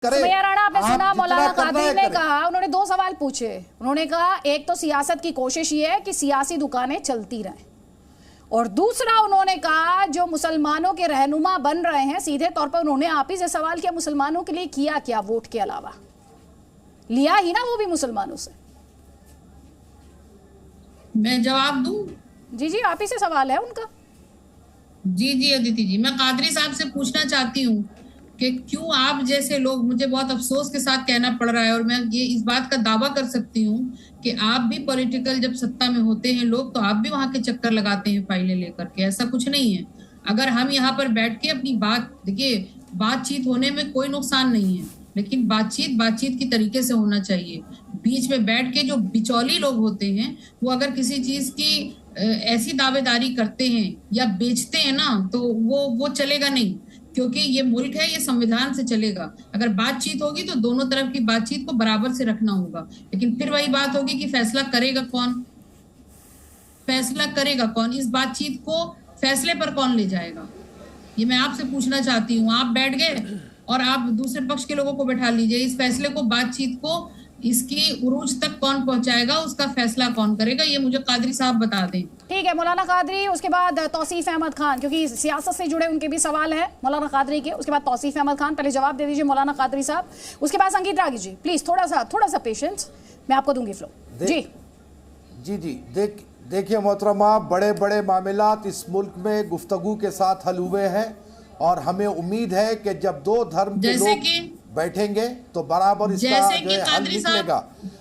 सुमैया राणा, आपने सुना मौलाना कादरी ने कहा, उन्होंने दो सवाल पूछे। उन्होंने कहा एक तो सियासत की कोशिश ये है कि सियासी दुकानें चलती रहें, और दूसरा उन्होंने कहा जो मुसलमानों के रहनुमा बन रहे हैं, सीधे तौर पर उन्होंने आप ही से सवाल किया मुसलमानों के लिए किया क्या वोट के अलावा? लिया ही ना वो भी मुसलमानों से। मैं जवाब दूं? जी जी, आप ही से सवाल है उनका। जी जी अदिति जी, मैं कादरी साहब से पूछना चाहती हूँ कि क्यों आप जैसे लोग, मुझे बहुत अफसोस के साथ कहना पड़ रहा है और मैं ये इस बात का दावा कर सकती हूँ कि आप भी पॉलिटिकल जब सत्ता में होते हैं लोग, तो आप भी वहां के चक्कर लगाते हैं फाइलें लेकर के। ऐसा कुछ नहीं है। अगर हम यहाँ पर बैठ के अपनी बात, देखिए बातचीत होने में कोई नुकसान नहीं है, लेकिन बातचीत की तरीके से होना चाहिए। बीच में बैठ के जो बिचौली लोग होते हैं वो अगर किसी चीज की ऐसी दावेदारी करते हैं या बेचते हैं ना, तो वो चलेगा नहीं, क्योंकि ये मुल्क है, ये संविधान से चलेगा। अगर बातचीत होगी तो दोनों तरफ की बातचीत को बराबर से रखना होगा। लेकिन फिर वही बात होगी कि फैसला करेगा कौन, फैसला करेगा कौन, इस बातचीत को फैसले पर कौन ले जाएगा, ये मैं आपसे पूछना चाहती हूँ। आप बैठ गए और आप दूसरे पक्ष के लोगों को बैठा लीजिए, इस फैसले को, बातचीत को, इसकी उरूज तक कौन पहुंचाएगा, उसका फैसला कौन करेगा, ये मुझे कादरी साहब बता दें। ठीक है मौलाना कादरी, उसके बाद तौसीफ अहमद खान, क्योंकि सियासत से जुड़े उनके भी सवाल है मौलाना कादरी के। उसके बाद तौसीफ अहमद खान, पहले जवाब दे दीजिए मौलाना कादरी साहब। उसके बाद संगीत रागी जी, प्लीज थोड़ा सा पेशेंस, मैं आपको दूंगी फ्लो। जी देखिए मोहतरमा, बड़े बड़े मामलात इस मुल्क में गुफ्तगू के साथ हल हुए हैं, और हमें उम्मीद है कि जब दो धर्म के लोग बैठेंगे तो बराबर इसका जो है हल निकलेगा।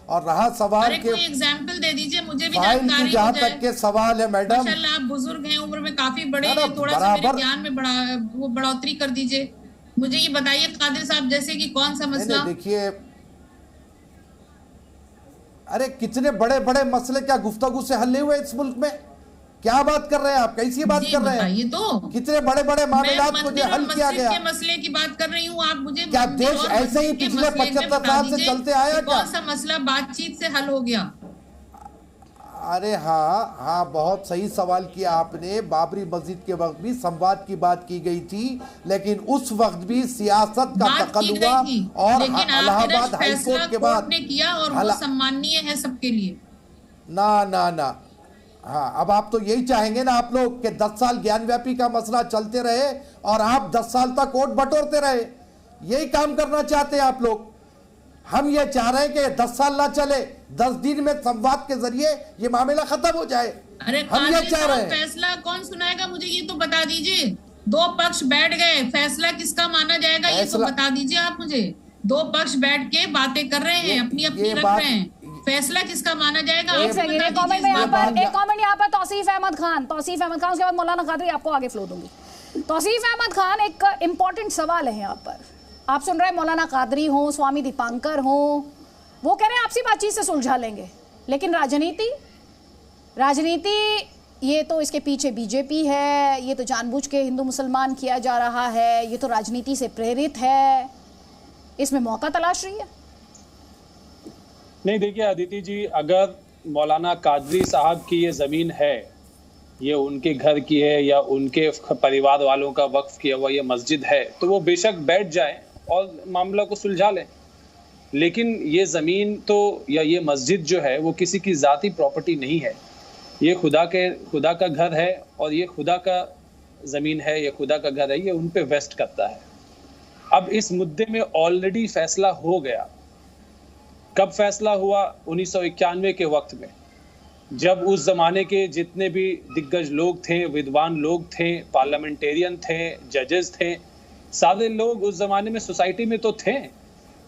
और रहा सवाल के एग्जाम्पल दे दीजिए, मुझे भी जानकारी, जहाँ तक के सवाल है मैडम, माशाल्लाह आप बुजुर्ग हैं, उम्र में काफी बड़े हैं, थोड़ा सा मेरे ज्ञान में बढ़ोतरी कर दीजिए। मुझे ये बताइए कादिर साहब, जैसे कि कौन सा मसला? देखिए, अरे कितने बड़े बड़े मसले क्या गुफ्तगू से हल नहीं हुए इस मुल्क में? क्या बात कर रहे हैं आप, कैसी बात कर रहे हैं? तो कितने बड़े बड़े मामलात को जो हल किया गया, के मसले की बात कर रही हूँ। आप मुझे क्या देश ऐसे ही पिछले 75 साल से चलते आया? कौन सा मसला बातचीत से हल हो गया? अरे हाँ, बहुत सही सवाल किया आपने। बाबरी मस्जिद के वक्त भी संवाद की बात की गई थी, लेकिन उस वक्त भी सियासत का दखल हुआ, और इलाहाबाद हाई कोर्ट के बाद किया, और वो सम्माननीय है सबके लिए। ना हाँ, अब आप तो यही चाहेंगे ना आप लोग कि 10 साल ज्ञानव्यापी का मसला चलते रहे और आप 10 साल तक वोट बटोरते रहे, यही काम करना चाहते हैं आप लोग। हम ये चाह रहे हैं कि 10 साल ना चले, 10 दिन में संवाद के जरिए ये मामला खत्म हो जाए। अरे हम ये चाह रहे हैं। फैसला कौन सुनाएगा, मुझे ये तो बता दीजिए। दो पक्ष बैठ गए, फैसला किसका माना जाएगा, ये तो बता दीजिए आप मुझे। दो पक्ष बैठ के बातें कर रहे हैं, अपनी रख रहे हैं, फैसला किसका माना जाएगा? एक कमेंट यहाँ पर तौसीफ अहमद खान, उसके बाद मौलाना कादरी, आपको आगे फ्लो दूंगी। तौसीफ अहमद खान, एक इंपॉर्टेंट सवाल है यहाँ पर। आप सुन रहे हैं मौलाना कादरी हो, स्वामी दीपांकर हो, वो कह रहे हैं आपसी बातचीत से सुलझा लेंगे, लेकिन राजनीति ये तो इसके पीछे बीजेपी है, ये तो जानबूझ के हिंदू मुसलमान किया जा रहा है, ये तो राजनीति से प्रेरित है, इसमें मौका तलाश रही है। नहीं देखिए अदिति जी, अगर मौलाना कादरी साहब की ये ज़मीन है, ये उनके घर की है या उनके परिवार वालों का वक्फ किया हुआ ये मस्जिद है, तो वो बेशक बैठ जाए और मामला को सुलझा लें। लेकिन ये ज़मीन तो या ये मस्जिद जो है वो किसी की ज़ाती प्रॉपर्टी नहीं है, ये खुदा का घर है, और ये खुदा का ज़मीन है, ये खुदा का घर है, ये उन पे वेस्ट करता है। अब इस मुद्दे में ऑलरेडी फैसला हो गया। कब फैसला हुआ? 1991 के वक्त में, जब उस जमाने के जितने भी दिग्गज लोग थे, विद्वान लोग थे, पार्लियामेंटेरियन थे, जजेस थे, सारे लोग उस जमाने में सोसाइटी में तो थे।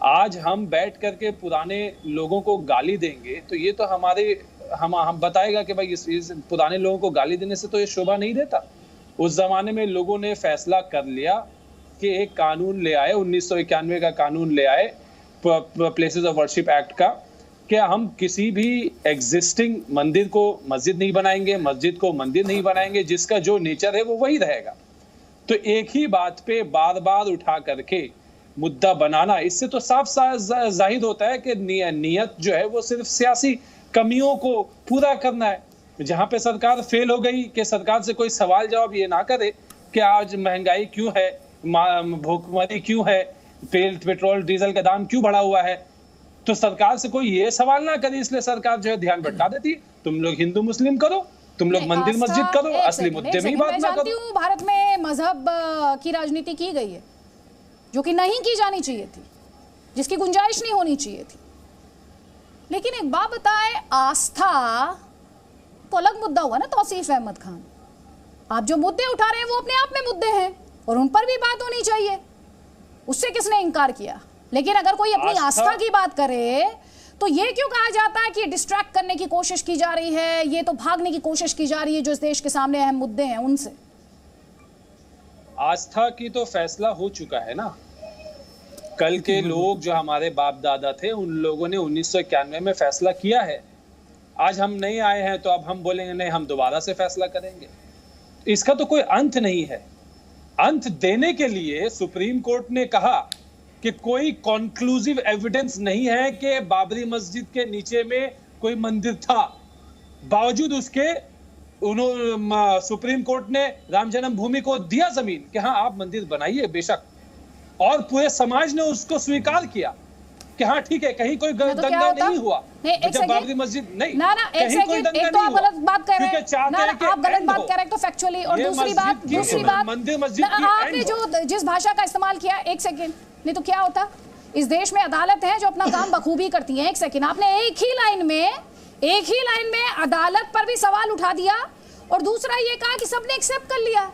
आज हम बैठ करके पुराने लोगों को गाली देंगे तो ये तो हम बताएगा कि भाई इस पुराने लोगों को गाली देने से तो ये शोभा नहीं देता। उस जमाने में लोगों ने फैसला कर लिया कि एक कानून ले आए, 1991 का कानून ले आए, प्लेसेस ऑफ वर्शिप एक्ट का, क्या हम किसी भी एग्जिस्टिंग मंदिर को मस्जिद नहीं बनाएंगे, मस्जिद को मंदिर नहीं बनाएंगे, जिसका जो नेचर है वो वही रहेगा। तो एक ही बात पे बार बार उठा करके मुद्दा बनाना, इससे तो साफ जाहिर होता है कि नियत जो है वो सिर्फ सियासी कमियों को पूरा करना है। जहां पे सरकार फेल हो गई कि सरकार से कोई सवाल जवाब ये ना करे कि आज महंगाई क्यों है, भूखमरी क्यों है, पेट्रोल डीजल का दाम क्यों बढ़ा हुआ है? तो सरकार से कोई ये सवाल ना करे, इसलिए सरकार जो है ध्यान भटका देती। तुम लोग हिंदू मुस्लिम करो, तुम लोग मंदिर मस्जिद करो, असली मुद्दे में ही बात ना करो। भारत में मजहब की राजनीति की गई है जो कि नहीं की जानी चाहिए थी, जिसकी गुंजाइश नहीं होनी चाहिए थी। लेकिन एक बात बताए, आस्था तो अलग मुद्दा हुआ ना तौसीफ अहमद खान। आप जो मुद्दे उठा रहे हैं वो अपने आप में मुद्दे हैं और उन पर भी बात होनी चाहिए, उससे किसने इनकार किया। लेकिन अगर कोई अपनी आस्था की बात करे तो ये क्यों कहा जाता है कि डिस्ट्रैक्ट करने की कोशिश की जा रही है, ये तो भागने की कोशिश की जा रही है जो इस देश के सामने अहम मुद्दे हैं उनसे। आस्था की तो फैसला हो चुका है ना। कल के लोग जो हमारे बाप दादा थे उन लोगों ने 1991 में फैसला किया है। आज हम नहीं आए हैं तो अब हम बोलेंगे नहीं हम दोबारा से फैसला करेंगे। इसका तो कोई अंत नहीं है। अंत देने के लिए सुप्रीम कोर्ट ने कहा कि कोई कॉन्क्लूसिव एविडेंस नहीं है कि बाबरी मस्जिद के नीचे में कोई मंदिर था। बावजूद उसके सुप्रीम कोर्ट ने राम जन्मभूमि को दिया जमीन कि हाँ आप मंदिर बनाइए बेशक, और पूरे समाज ने उसको स्वीकार किया कि हाँ ठीक है, कहीं कोई दंगा नहीं हुआ। जब बाबरी मस्जिद नहीं ना एक सेकंड, एक तो आप गलत बात कह रहे हैं ना, आप गलत बात कह रहे हैं तो फैक्चुअली, और दूसरी बात मंदिर मस्जिद आपने जो जिस भाषा का इस्तेमाल किया, एक सेकंड, नहीं तो क्या होता। इस देश में अदालत है जो अपना काम बखूबी करती है। एक सेकंड, आपने एक ही लाइन में अदालत पर भी सवाल उठा दिया और दूसरा ये कहा कि सबने एक्सेप्ट कर लिया।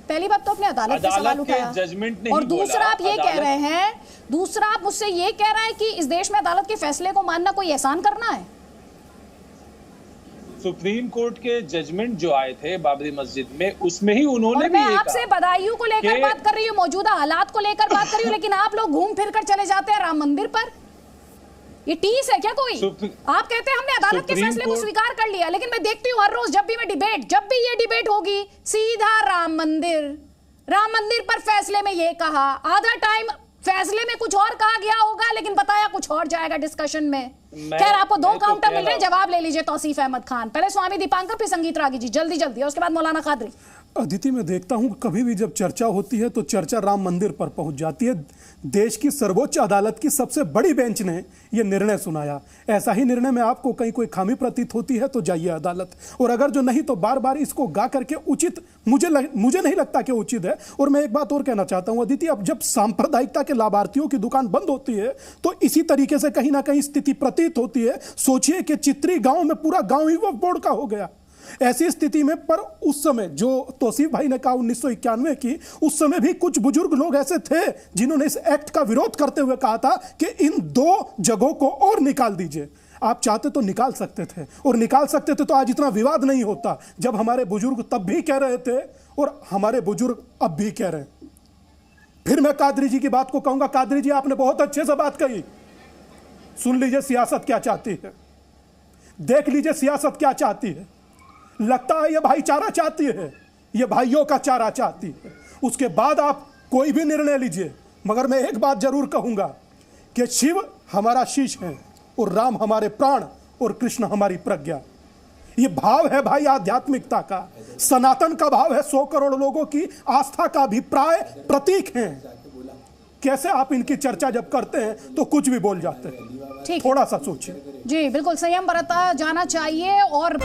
पहली बात तो अपने अदालत पे सवाल उठाया जजमेंट नहीं, और दूसरा आप ये कह रहे हैं, दूसरा आप मुझसे ये कह रहे हैं कि इस देश में अदालत के फैसले को मानना कोई एहसान करना है। सुप्रीम कोर्ट के जजमेंट जो आए थे बाबरी मस्जिद में, उसमें ही उन्होंने भी मैं आपसे बदायूं को लेकर बात कर रही हूँ, मौजूदा हालात को लेकर बात कर रही हूँ, लेकिन आप लोग घूम फिर कर चले जाते हैं राम मंदिर पर। ये टीस है क्या कोई? आप कहते हैं हमने अदालत के फैसले को स्वीकार कर लिया, लेकिन मैं देखती हूँ हर रोज जब भी ये डिबेट होगी सीधा राम मंदिर पर फैसले में ये कहा, आधा टाइम फैसले में कुछ और कहा गया होगा लेकिन बताया कुछ और जाएगा डिस्कशन में। खैर आपको दो काउंटर मिल रहे हैं, जवाब ले लीजिए तौसीफ अहमद खान। पहले स्वामी दीपांकर फिर संगीत रागी जी, जल्दी और उसके बाद मौलाना कादरी। अदिति, मैं देखता हूं कभी भी जब चर्चा होती है तो चर्चा राम मंदिर पर पहुंच जाती है। देश की सर्वोच्च अदालत की सबसे बड़ी बेंच ने यह निर्णय सुनाया। ऐसा ही निर्णय में आपको कहीं कोई खामी प्रतीत होती है तो जाइए अदालत, और अगर जो नहीं तो बार बार इसको गा करके उचित मुझे नहीं लगता कि उचित है। और मैं एक बात और कहना चाहता हूं अदिति, अब जब सांप्रदायिकता के लाभार्थियों की दुकान बंद होती है तो इसी तरीके से कहीं ना कहीं स्थिति प्रतीत होती है। सोचिए कि चित्री गांव में पूरा गांव ही वक्फ बोर्ड का हो गया। ऐसी स्थिति में पर उस समय जो तौसीफ भाई ने कहा 1991 की, उस समय भी कुछ बुजुर्ग लोग ऐसे थे जिन्होंने इस एक्ट का विरोध करते हुए कहा था कि इन दो जगहों को और निकाल दीजिए। आप चाहते तो निकाल सकते थे, और निकाल सकते थे तो आज इतना विवाद नहीं होता। जब हमारे बुजुर्ग तब भी कह रहे थे और हमारे बुजुर्ग अब भी कह रहे हैं। फिर मैं कादरी जी की बात को कहूंगा। कादरी जी, आपने बहुत अच्छे से बात कही। सुन लीजिए सियासत क्या चाहती है, देख लीजिए सियासत क्या चाहती है। लगता है ये भाईचारा चाहती है, ये भाइयों का चारा चाहती है। उसके बाद आप कोई भी निर्णय लीजिए, मगर मैं एक बात जरूर कहूंगा कि शिव हमारा शीश है और राम हमारे प्राण और कृष्ण हमारी प्रज्ञा। ये भाव है भाई आध्यात्मिकता का, सनातन का भाव है। 100 करोड़ लोगों की आस्था का अभिप्राय प्रतीक है। कैसे आप इनकी चर्चा जब करते हैं तो कुछ भी बोल जाते हैं। थोड़ा सा सोचिए। जी बिल्कुल, संयम बरता जाना चाहिए। और